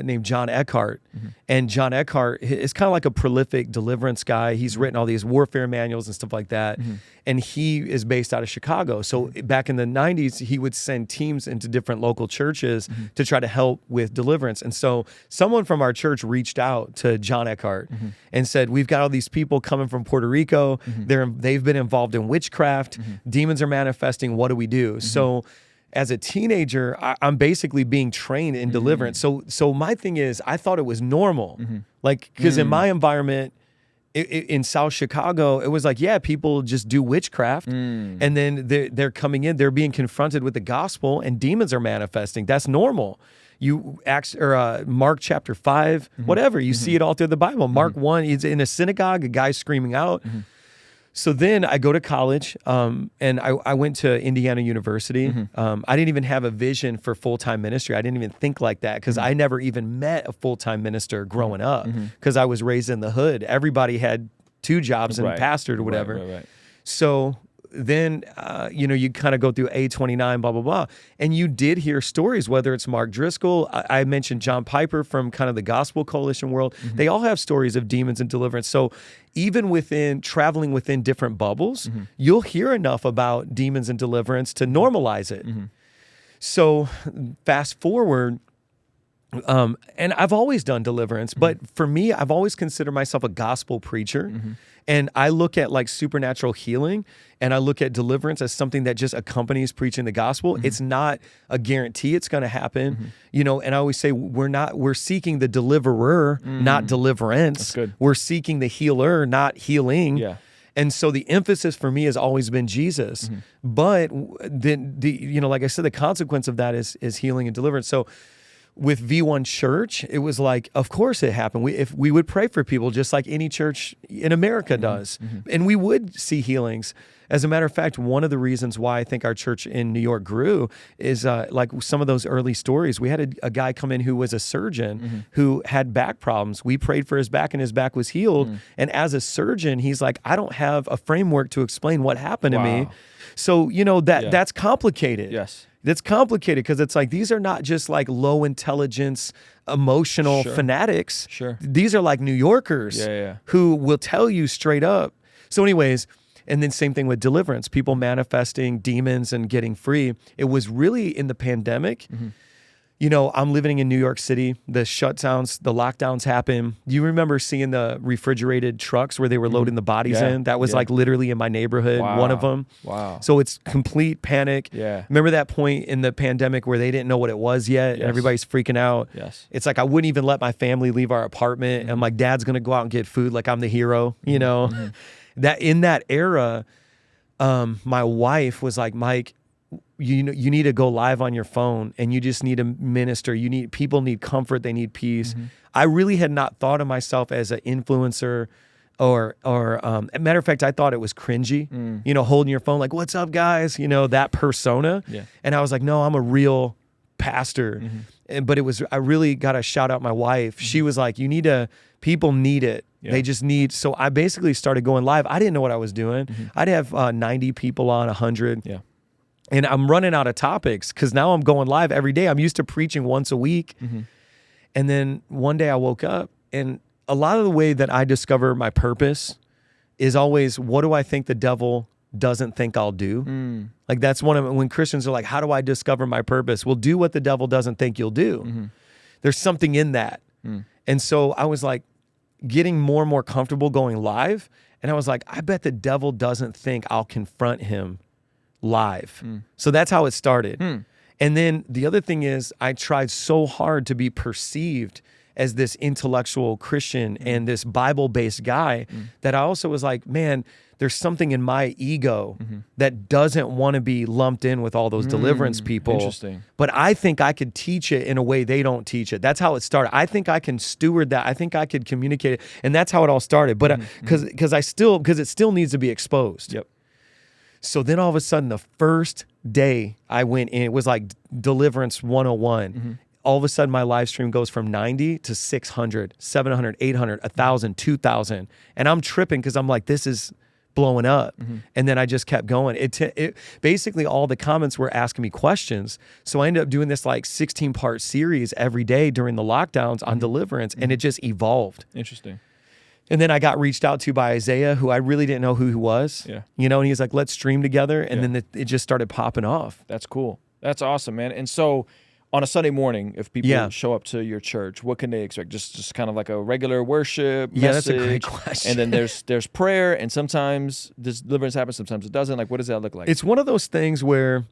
named John Eckhart, and John Eckhart is kind of like a prolific deliverance guy. He's written all these warfare manuals and stuff like that, and he is based out of Chicago. So back in the 90s, he would send teams into different local churches to try to help with deliverance. And so someone from our church reached out to John Eckhart and said, we've got all these people coming from Puerto Rico. They've been involved in witchcraft. Demons are manifesting. What do we do? So as a teenager, I'm basically being trained in deliverance. So my thing is, I thought it was normal. Like, because in my environment, in South Chicago, it was like, yeah, people just do witchcraft, and then they're coming in, they're being confronted with the gospel, and demons are manifesting. That's normal. You Mark chapter 5, whatever, you see it all through the Bible. Mark 1, he's in a synagogue, a guy screaming out. So then I go to college, and I went to Indiana University. I didn't even have a vision for full-time ministry. I didn't even think like that because I never even met a full-time minister growing up because I was raised in the hood. Everybody had 2 jobs and pastored or whatever. Right. So then, you kind of go through A29, blah, blah, blah. And you did hear stories, whether it's Mark Driscoll, I mentioned John Piper from kind of the Gospel Coalition world. They all have stories of demons and deliverance. So even traveling within different bubbles, you'll hear enough about demons and deliverance to normalize it. So fast forward, and I've always done deliverance, but for me, I've always considered myself a gospel preacher. And I look at like supernatural healing, and I look at deliverance as something that just accompanies preaching the gospel. It's not a guarantee it's going to happen, and I always say we're seeking the deliverer, not deliverance. That's good. We're seeking the healer, not healing. Yeah. And so the emphasis for me has always been Jesus. But then like I said, the consequence of that is healing and deliverance. So with V1 Church, it was like, of course it happened. We would pray for people just like any church in America does. And we would see healings. As a matter of fact, one of the reasons why I think our church in New York grew is like some of those early stories. We had a guy come in who was a surgeon who had back problems. We prayed for his back and his back was healed. And as a surgeon, he's like, I don't have a framework to explain what happened to me. So, that's complicated. Yes. That's complicated because it's like these are not just like low intelligence, emotional fanatics. Sure. These are like New Yorkers who will tell you straight up. So anyways, and then same thing with deliverance, people manifesting demons and getting free. It was really in the pandemic. I'm living in New York City. The shutdowns, the lockdowns happen. Do you remember seeing the refrigerated trucks where they were loading the bodies in? That was like literally in my neighborhood, one of them. Wow. So it's complete panic. Yeah. Remember that point in the pandemic where they didn't know what it was yet? And everybody's freaking out. Yes. It's like I wouldn't even let my family leave our apartment. And I'm like, Dad's going to go out and get food like I'm the hero, That in that era, my wife was like, Mike, you need to go live on your phone and you just need to minister. People need comfort. They need peace. I really had not thought of myself as an influencer or a matter of fact, I thought it was cringy, holding your phone like, what's up guys? That persona. Yeah. And I was like, no, I'm a real pastor. But I really got to shout out my wife. She was like, people need it. Yeah. They just need, so I basically started going live. I didn't know what I was doing. I'd have 90 people on, 100. Yeah. And I'm running out of topics because now I'm going live every day. I'm used to preaching once a week. And then one day I woke up, and a lot of the way that I discover my purpose is always, what do I think the devil doesn't think I'll do? Like that's when Christians are like, how do I discover my purpose? Well, do what the devil doesn't think you'll do. There's something in that. And so I was like getting more and more comfortable going live. And I was like, I bet the devil doesn't think I'll confront him live. So that's how it started. And then the other thing is I tried so hard to be perceived as this intellectual Christian and this Bible-based guy that I also was like, man, there's something in my ego that doesn't want to be lumped in with all those deliverance people. Interesting. But I think I could teach it in a way they don't teach it. That's how it started. I think I can steward that. I think I could communicate it. And that's how it all started. But because it still needs to be exposed. Yep. So then all of a sudden, the first day I went in, it was like Deliverance 101. All of a sudden, my live stream goes from 90 to 600, 700, 800, 1,000, 2,000. And I'm tripping because I'm like, this is blowing up. And then I just kept going. It basically, all the comments were asking me questions. So I ended up doing this like 16-part series every day during the lockdowns on deliverance. And it just evolved. Interesting. And then I got reached out to by Isaiah, who I really didn't know who he was. Yeah. And he's like, let's stream together. And then it just started popping off. That's cool. That's awesome, man. And so on a Sunday morning, if people show up to your church, what can they expect? Just kind of like a regular worship message? Yeah, that's a great question. And then there's prayer, and sometimes this deliverance happens, sometimes it doesn't. Like, what does that look like? It's one of those things where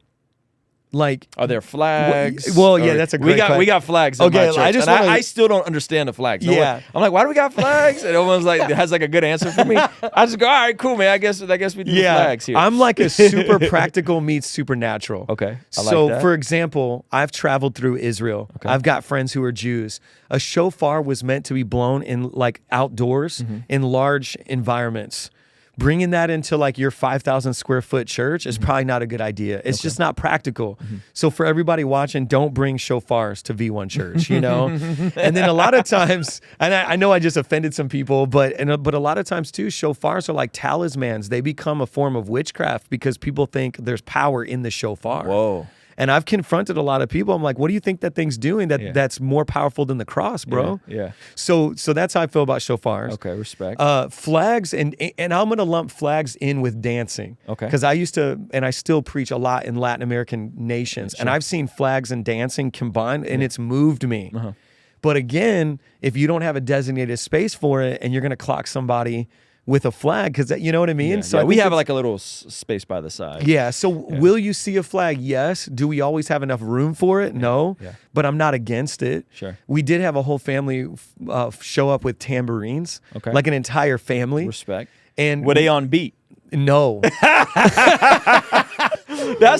Like, are there flags? Well, yeah, that's a great question. We got flags in my church. I still don't understand the flags. Yeah. I'm like, why do we got flags? And everyone's like, has like a good answer for me. I just go, all right, cool, man. I guess we do the flags here. I'm like a super practical meets supernatural. Okay. So, for example, I've traveled through Israel. Okay. I've got friends who are Jews. A shofar was meant to be blown in like outdoors in large environments. Bringing that into like your 5,000 square foot church is probably not a good idea. It's just not practical. So for everybody watching, don't bring shofars to V1 Church, you know? And then a lot of times, and I know I just offended some people, but a lot of times too, shofars are like talismans. They become a form of witchcraft because people think there's power in the shofar. Whoa. And I've confronted a lot of people. I'm like, what do you think that thing's doing that's more powerful than the cross, bro? Yeah. So that's how I feel about shofars. Okay, respect. Flags, and I'm going to lump flags in with dancing. Okay. Because I used to, and I still preach a lot in Latin American nations. Sure. And I've seen flags and dancing combined, and it's moved me. But again, if you don't have a designated space for it and you're going to clock somebody with a flag, because you know what I mean? So we have like a little space by the side. Yeah. So will you see a flag? Yes. Do we always have enough room for it? No. Yeah. But I'm not against it. Sure. We did have a whole family show up with tambourines. Okay. Like an entire family. Respect. And were they on beat? No. That's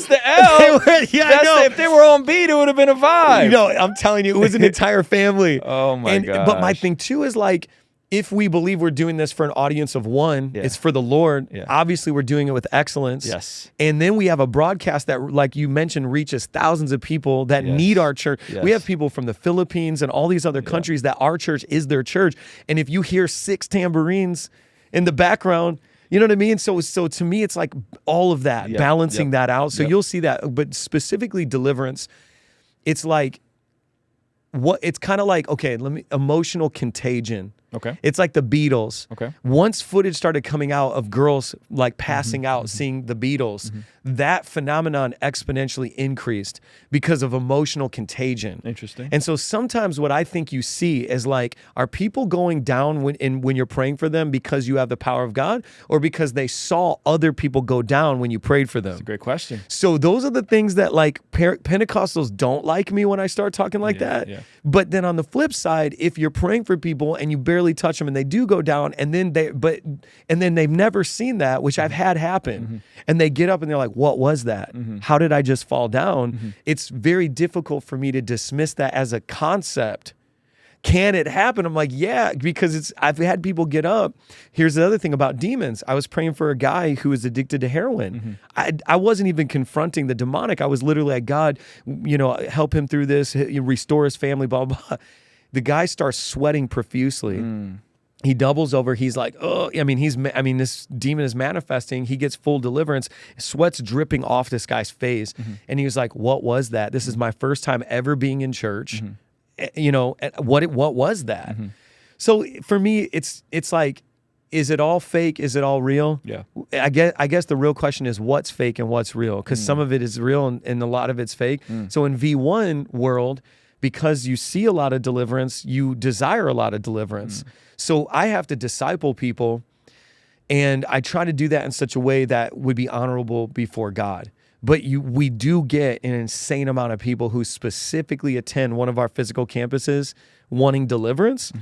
the L. I know. If they were on beat, it would have been a vibe. No, I'm telling you, it was an entire family. Oh my god. But my thing too is like, if we believe we're doing this for an audience of one, it's for the Lord. Yeah. Obviously, we're doing it with excellence. Yes. And then we have a broadcast that, like you mentioned, reaches thousands of people that need our church. Yes. We have people from the Philippines and all these other countries that our church is their church. And if you hear 6 tambourines in the background, you know what I mean? So to me, it's like all of that, balancing that out. So you'll see that. But specifically deliverance, it's like, it's kind of like, okay, emotional contagion. Okay. It's like the Beatles. Okay. Once footage started coming out of girls like passing out, seeing the Beatles, that phenomenon exponentially increased because of emotional contagion. Interesting. And so sometimes what I think you see is like, are people going down when you're praying for them because you have the power of God, or because they saw other people go down when you prayed for them? That's a great question. So those are the things that like Pentecostals don't like me when I start talking like that. Yeah. But then on the flip side, if you're praying for people and you barely touch them and they do go down, and then they've never seen that, which I've had happen, and they get up and they're like, what was that? How did I just fall down? It's very difficult for me to dismiss that as a concept. Can it happen? I'm like, yeah, because I've had people get up. Here's the other thing about demons. I was praying for a guy who was addicted to heroin. I wasn't even confronting the demonic. I was literally like, God, help him through this, restore his family, blah, blah, blah. The guy starts sweating profusely. He doubles over. He's like, oh, this demon is manifesting. He gets full deliverance. Sweat's dripping off this guy's face. And he was like, what was that? This is my first time ever being in church. What was that? So for me, it's like, is it all fake? Is it all real? Yeah. I guess the real question is what's fake and what's real, because some of it is real and a lot of it's fake. So in V1 world, because you see a lot of deliverance, you desire a lot of deliverance. So I have to disciple people, and I try to do that in such a way that would be honorable before God. But we do get an insane amount of people who specifically attend one of our physical campuses wanting deliverance.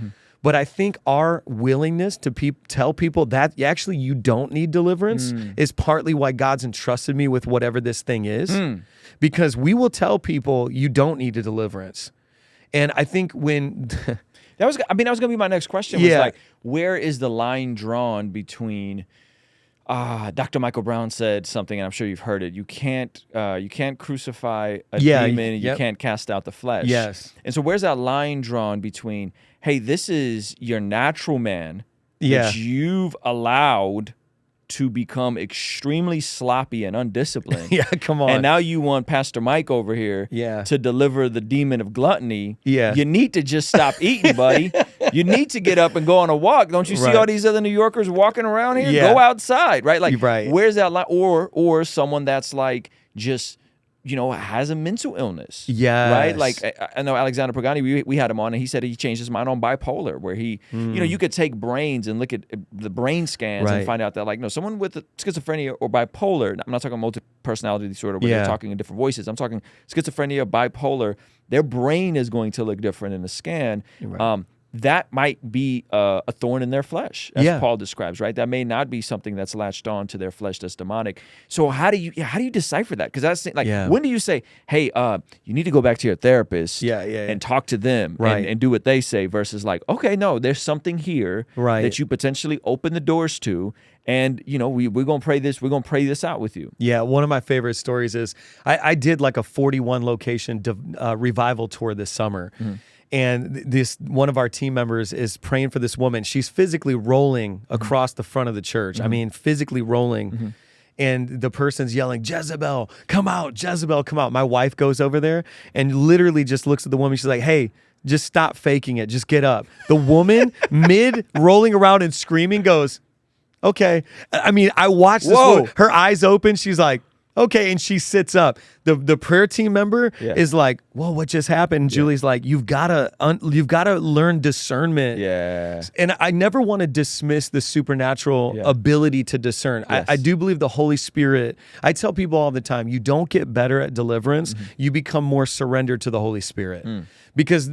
But I think our willingness to tell people that actually you don't need deliverance is partly why God's entrusted me with whatever this thing is. Because we will tell people you don't need a deliverance. And I think when... that was going to be my next question. Was like, where is the line drawn between... Dr. Michael Brown said something, and I'm sure you've heard it. You can't crucify a demon. You can't cast out the flesh. Yes. And so where's that line drawn between, hey, this is your natural man that you've allowed to become extremely sloppy and undisciplined. Come on. And now you want Pastor Mike over here to deliver the demon of gluttony. You need to just stop eating, buddy. You need to get up and go on a walk. Don't you see all these other New Yorkers walking around here? Go outside, right? Like, where's that line? Or someone that's like just has a mental illness. Yeah. Right? Like, I know Alexander Pagani, we had him on, and he said he changed his mind on bipolar, where he, you could take brains and look at the brain scans and find out that, like, no, someone with schizophrenia or bipolar, I'm not talking multi-personality disorder where they're talking in different voices. I'm talking schizophrenia, bipolar, their brain is going to look different in the scan. Right. That might be a thorn in their flesh, as Paul describes, right? That may not be something that's latched on to their flesh that's demonic. So how do you decipher that? Because that's like, when do you say, hey, you need to go back to your therapist and talk to them and do what they say, versus like, okay, no, there's something here that you potentially open the doors to, and we're gonna pray this out with you. Yeah, one of my favorite stories is I did like a 41 location revival tour this summer. And one of our team members is praying for this woman. She's physically rolling across the front of the church. I mean, physically rolling. And the person's yelling, Jezebel, come out, Jezebel, come out. My wife goes over there and literally just looks at the woman. She's like, hey, just stop faking it. Just get up. The woman, mid rolling around and screaming, goes, okay. I mean, I watched this woman, her eyes open. She's like, okay, and she sits up. The prayer team member is like, "Whoa, what just happened?" And Julie's like, "You've gotta learn discernment." Yeah, and I never want to dismiss the supernatural ability to discern. Yes. I do believe the Holy Spirit. I tell people all the time, you don't get better at deliverance. You become more surrendered to the Holy Spirit, because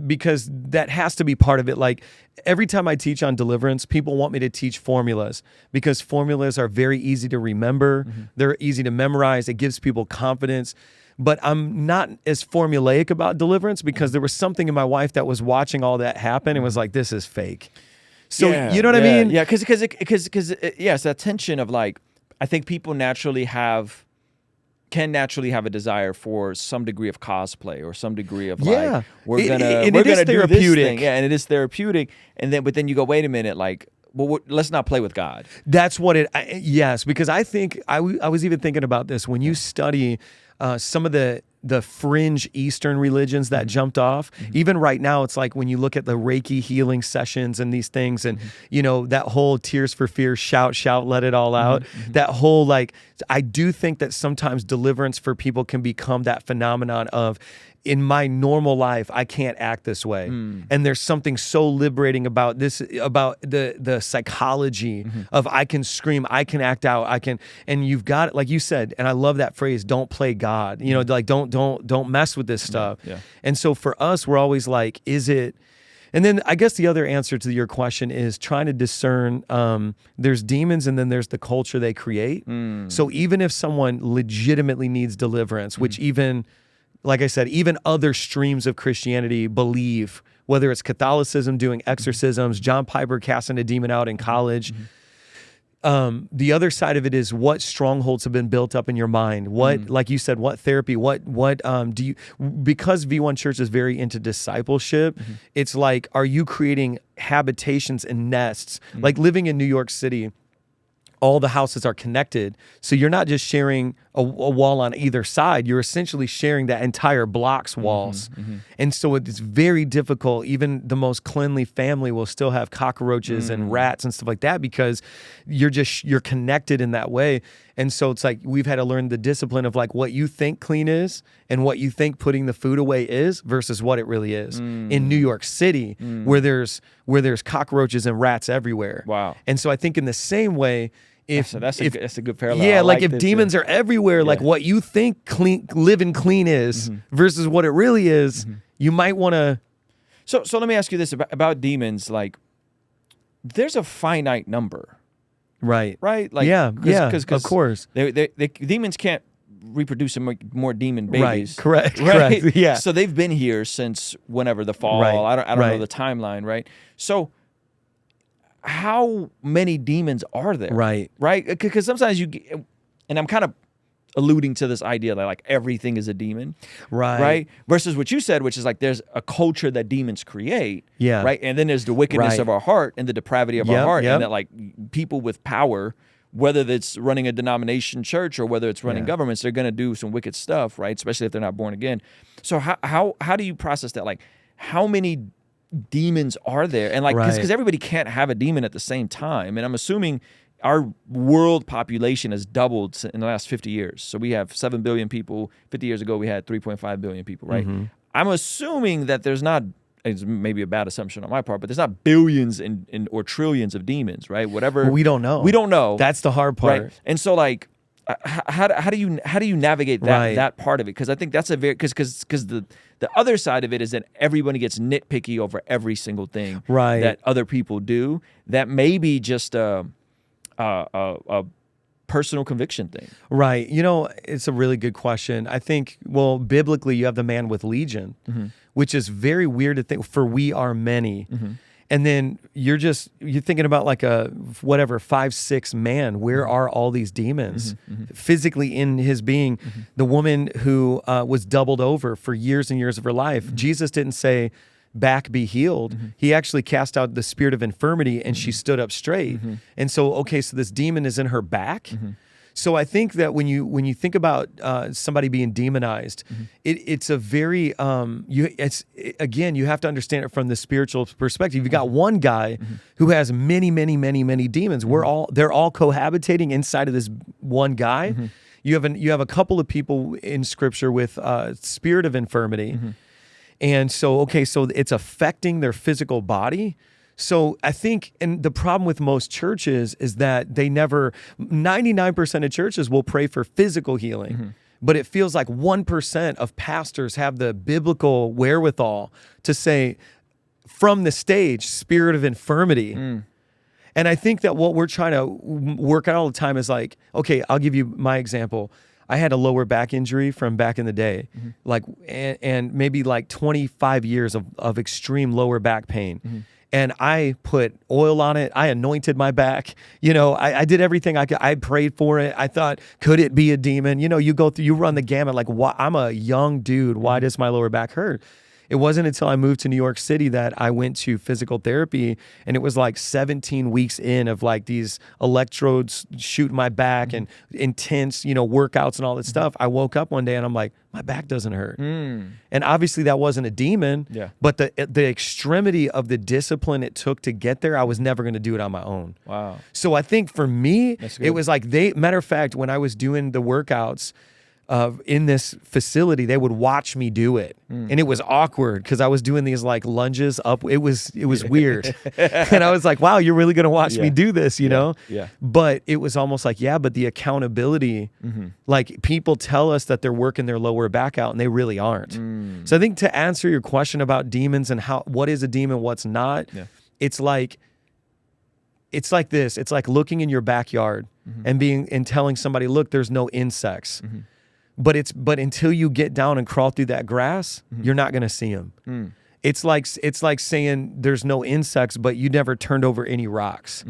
that has to be part of it. Like, every time I teach on deliverance, people want me to teach formulas, because formulas are very easy to remember. They're easy to memorize. It gives people confidence. But I'm not as formulaic about deliverance, because there was something in my wife that was watching all that happen and was like, this is fake. So you know what I mean? Yeah, because it's that tension of, like, I think people can naturally have a desire for some degree of cosplay or some degree of like, we're gonna do this thing. Yeah, and it is therapeutic. But then you go, wait a minute, like, well, let's not play with God. That's what yes, because I think I was even thinking about this when you study some of the fringe Eastern religions that jumped off. Even right now, it's like when you look at the Reiki healing sessions and these things, and that whole Tears for Fears, shout, let it all out. That whole, like, I do think that sometimes deliverance for people can become that phenomenon of, in my normal life, I can't act this way. And there's something so liberating about this, about the psychology of, I can scream, I can act out, and you've got, like you said, and I love that phrase, don't play God. Like, don't mess with this stuff. Yeah. And so for us, we're always like, is it? And then I guess the other answer to your question is trying to discern, there's demons and then there's the culture they create. So even if someone legitimately needs deliverance, which even, like I said, even other streams of Christianity believe, whether it's Catholicism doing exorcisms, John Piper casting a demon out in college. The other side of it is what strongholds have been built up in your mind. What, like you said, what therapy, what do you, because V1 Church is very into discipleship, it's like, are you creating habitations and nests? Like living in New York City, all the houses are connected. So you're not just sharing a wall on either side. You're essentially sharing that entire block's walls. And so it's very difficult. Even the most cleanly family will still have cockroaches and rats and stuff like that, because you're connected in that way. And so it's like, we've had to learn the discipline of, like, what you think clean is and what you think putting the food away is versus what it really is. In New York City, where there's cockroaches and rats everywhere. Wow. And so I think in the same way, that's a good parallel. Yeah, like if demons are everywhere, like what you think living clean is versus what it really is, you might want to. So let me ask you this about demons. Like, there's a finite number, right? Like, because of course, demons can't reproduce and make more demon babies. Right. Correct. Yeah. So they've been here since whenever the fall. I don't know the timeline. Right. So how many demons are there? Right. Because sometimes and I'm kind of alluding to this idea that, like, everything is a demon. Right. Versus what you said, which is like, there's a culture that demons create. Yeah. Right. And then there's the wickedness of our heart and the depravity of our heart. And that, like, people with power, whether it's running a denomination church or whether it's running governments, they're going to do some wicked stuff, right? Especially if they're not born again. So how do you process that? Like, how many demons are there? And, like, because everybody can't have a demon at the same time. And I'm assuming our world population has doubled in the last 50 years. So we have 7 billion people. 50 years ago, we had 3.5 billion people, right? I'm assuming that there's not, it's maybe a bad assumption on my part, but there's not billions or trillions of demons, right? Whatever. Well, we don't know. We don't know. That's the hard part. Right? And so like, how do you navigate that part of it? Because I think that's a very because the other side of it is that everybody gets nitpicky over every single thing that other people do. That may be just a personal conviction thing. Right. You know, it's a really good question. I think, well, biblically, you have the man with legion, which is very weird to think. For we are many. And then you're thinking about like a 5'6" man. Where are all these demons physically in his being? The woman who was doubled over for years and years of her life. Jesus didn't say, back be healed. He actually cast out the spirit of infirmity and she stood up straight. And so, okay, so this demon is in her back. So I think that when you think about somebody being demonized, it's a very you have to understand it from the spiritual perspective. You got one guy who has many demons. They're all cohabitating inside of this one guy. You have a couple of people in Scripture with spirit of infirmity, and so so it's affecting their physical body. So I think, and the problem with most churches is that 99% of churches will pray for physical healing, but it feels like 1% of pastors have the biblical wherewithal to say, from the stage, spirit of infirmity. And I think that what we're trying to work out all the time is like, okay, I'll give you my example. I had a lower back injury from back in the day, and maybe like 25 years of extreme lower back pain. And I put oil on it. I anointed my back. You know, I did everything I could. I prayed for it. I thought, could it be a demon? You know, you run the gamut. Like, I'm a young dude. Why does my lower back hurt? It wasn't until I moved to New York City that I went to physical therapy, and it was like 17 weeks in of like these electrodes shooting my back and intense, workouts and all that stuff. I woke up one day and I'm like, my back doesn't hurt. And obviously that wasn't a demon, but the extremity of the discipline it took to get there, I was never going to do it on my own. Wow. So I think for me, it was like matter of fact, when I was doing the workouts, in this facility, they would watch me do it, and it was awkward because I was doing these like lunges up. It was weird, and I was like, "Wow, you're really gonna watch me do this?" You know? Yeah. But it was almost like, but the accountability, like people tell us that they're working their lower back out, and they really aren't. So I think to answer your question about demons and what is a demon, what's not, it's like this. It's like looking in your backyard and telling somebody, "Look, there's no insects." But until you get down and crawl through that grass, you're not going to see them. It's like saying there's no insects, but you never turned over any rocks.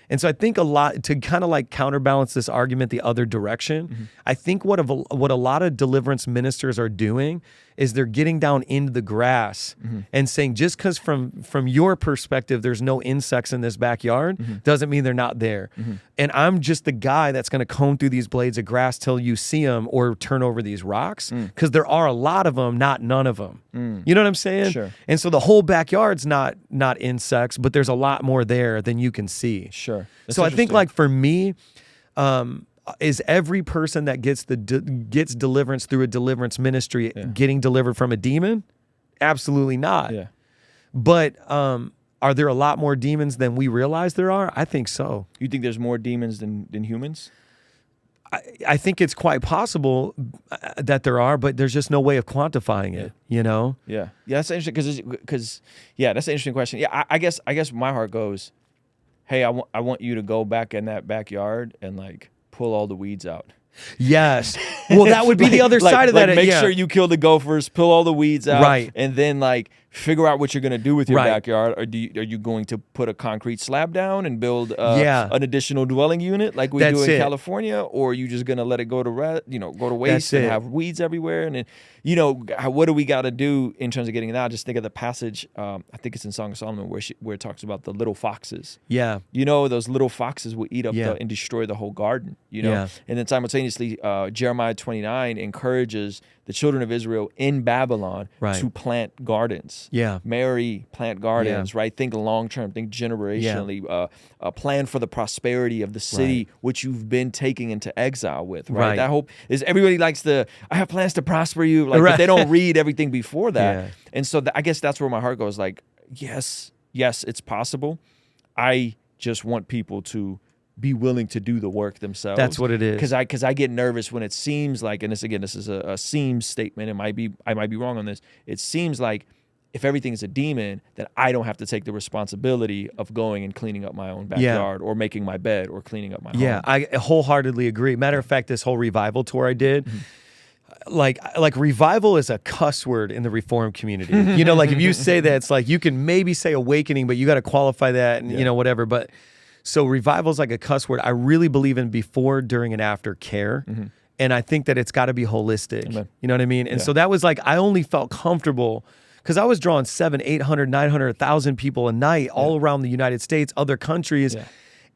And so I think a lot to kind of like counterbalance this argument the other direction. I think what a lot of deliverance ministers are doing is they're getting down into the grass and saying, just because from your perspective there's no insects in this backyard doesn't mean they're not there. And I'm just the guy that's going to comb through these blades of grass till you see them or turn over these rocks, because there are a lot of them, not none of them. You know what I'm saying? Sure. And so the whole backyard's not insects, but there's a lot more there than you can see. Sure. That's so I think like for me, is every person that gets deliverance through a deliverance ministry getting delivered from a demon? Absolutely not. Yeah. But are there a lot more demons than we realize there are? I think so. You think there's more demons than humans? I think it's quite possible that there are, but there's just no way of quantifying it, you know? Yeah. Yeah, that's interesting because that's an interesting question. Yeah, I guess my heart goes, hey, I want you to go back in that backyard and like pull all the weeds out. Yes. Well, that would be the other side of that. Make sure you kill the gophers, pull all the weeds out, right, and then like figure out what you're going to do with your backyard. Or are you going to put a concrete slab down and build an additional dwelling unit like we do in California, or are you just going to let it go to waste and have weeds everywhere? And then, what do we got to do in terms of getting it out? Just think of the passage. I think it's in Song of Solomon where it talks about the little foxes. Yeah. Those little foxes will eat up and destroy the whole garden. And then simultaneously, Jeremiah 29 encourages the children of Israel in Babylon to plant gardens. Marry, plant gardens, right? Think long-term, think generationally, plan for the prosperity of the city which you've been taking into exile with, right? That hope is, everybody likes I have plans to prosper you, like, but they don't read everything before that. And so I guess that's where my heart goes, like, yes, it's possible. I just want people to be willing to do the work themselves. That's what it is. Because I get nervous when it seems like, and this is a seems statement. I might be wrong on this. It seems like if everything is a demon, that I don't have to take the responsibility of going and cleaning up my own backyard or making my bed or cleaning up my home. Yeah, I wholeheartedly agree. Matter of fact, this whole revival tour I did, like revival is a cuss word in the Reformed community. You know, like if you say that, it's like you can maybe say awakening, but you got to qualify that and, you know, whatever. But so revival is like a cuss word. I really believe in before, during, and after care. And I think that it's got to be holistic. Amen. You know what I mean? And so that was like, I only felt comfortable because I was drawing 700, 800, 900, 1,000 people a night all around the United States, other countries.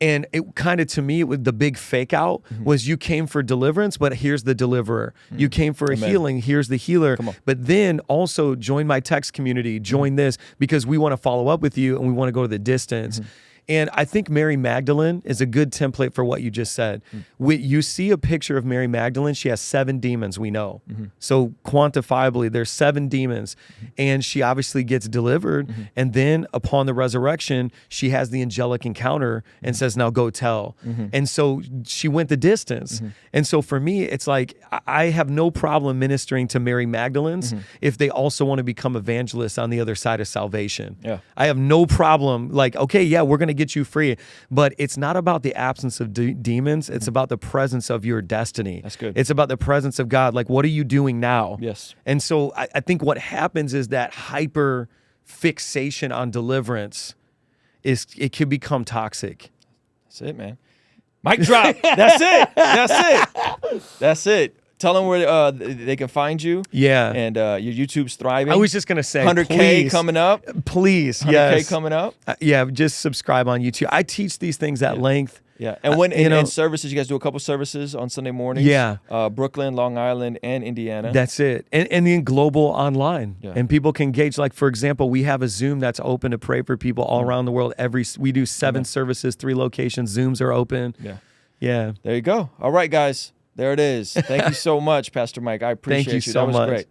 And it kind of, to me, it was the big fake out was you came for deliverance, but here's the deliverer. You came for a healing, here's the healer. But then also join my text community, join this, because we want to follow up with you and we want to go to the distance. And I think Mary Magdalene is a good template for what you just said. You see a picture of Mary Magdalene, she has 7 demons, we know. So quantifiably, there's 7 demons. And she obviously gets delivered. And then upon the resurrection, she has the angelic encounter and says, now go tell. And so she went the distance. And so for me, it's like, I have no problem ministering to Mary Magdalenes if they also want to become evangelists on the other side of salvation. I have no problem. Like, okay, yeah, we're going to get you free, but it's not about the absence of demons. It's about the presence of your destiny. That's good. It's about the presence of God. Like, what are you doing now? Yes. And so I think what happens is that hyper fixation on deliverance it can become toxic. That's it, man. Mic drop. That's it. That's it. That's it. Tell them where they can find you. Yeah. And your YouTube's thriving. I was just going to say, 100K please, coming up. Please, 100K yes. coming up. Yeah, just subscribe on YouTube. I teach these things at length. Yeah. And when in services, you guys do a couple services on Sunday mornings. Yeah. Brooklyn, Long Island, and Indiana. That's it. And then global online. Yeah. And people can engage. Like, for example, we have a Zoom that's open to pray for people all around the world. We do 7 services, 3 locations. Zooms are open. Yeah. Yeah. There you go. All right, guys. There it is. Thank you so much, Pastor Mike. I appreciate you. That was great.